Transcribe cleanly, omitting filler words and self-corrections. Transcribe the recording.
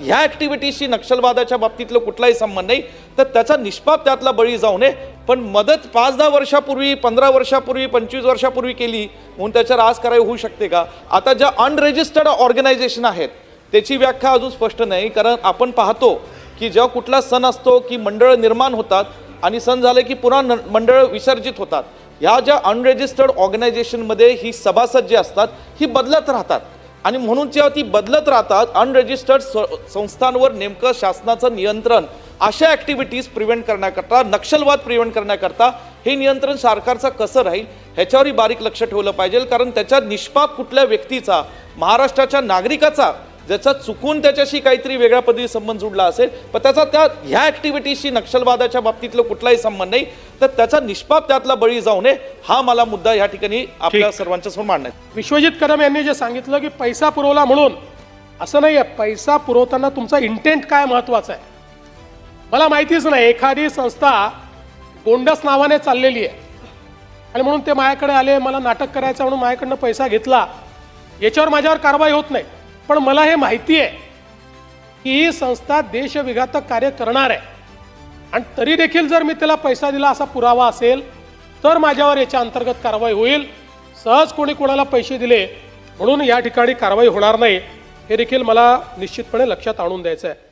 ह्या ॲक्टिव्हिटीशी नक्षलवादाच्या बाबतीतलं कुठलाही संबंध नाही, तर त्याचा निष्पाप त्यातला बळी जाऊ नये. पण मदत 5-10 वर्षापूर्वी, 15 वर्षापूर्वी, 25 वर्षापूर्वी केली म्हणून त्याच्यावर आज करावी होऊ शकते का? आता ज्या अनरेजिस्टर्ड ऑर्गनायझेशन आहेत त्याची व्याख्या अजून स्पष्ट नाही, कारण आपण पाहतो की जेव्हा कुठला सण असतो की मंडळ निर्माण होतात आणि सण झाले की पुन्हा मंडळ विसर्जित होतात. ह्या ज्या अनरेजिस्टर्ड ऑर्गनायझेशनमध्ये ही सभासद जे असतात ही बदलत राहतात आणि म्हणून जेव्हा ती बदलत राहतात अनरेजिस्टर्ड संस्थांवर नेमकं शासनाचं नियंत्रण अशा ॲक्टिव्हिटीज प्रिव्हेंट करण्याकरता, नक्षलवाद प्रिव्हेंट करण्याकरता हे नियंत्रण सरकारचं कसं राहील ह्याच्यावरही बारीक लक्ष ठेवलं पाहिजे. कारण त्याच्या निष्पाप कुठल्या व्यक्तीचा, महाराष्ट्राच्या नागरिकाचा ज्याचा चुकून त्याच्याशी काहीतरी वेगळ्या पद्धती संबंध जुडला असेल, पण त्याचा ह्या ॲक्टिव्हिटीशी नक्षलवादाच्या बाबतीतलं कुठलाही संबंध नाही, तर त्याचा निष्पाप त्यातला बळी जाऊ नये हा मला मुद्दा या ठिकाणी आपल्या सर्वांच्या समोर मांडण्यात. विश्वजित कदम यांनी जे सांगितलं की पैसा पुरवला म्हणून, असं नाही आहे. पैसा पुरवताना तुमचा इंटेंट काय महत्त्वाचा आहे. मला माहितीच नाही, एखादी संस्था गोंडस नावाने चाललेली आहे आणि म्हणून ते माझ्याकडे आले, मला नाटक करायचं म्हणून माझ्याकडनं पैसा घेतला, याच्यावर माझ्यावर कारवाई होत नाही. पण मला हे माहिती आहे की ही संस्था देशविघातक कार्य करणार आहे आणि तरी देखील जर मी त्याला पैसा दिला असा पुरावा असेल तर माझ्यावर याच्या अंतर्गत कारवाई होईल. सहज कोणी कोणाला पैसे दिले म्हणून या ठिकाणी कारवाई होणार नाही, हे देखील मला निश्चितपणे लक्षात आणून द्यायचं आहे.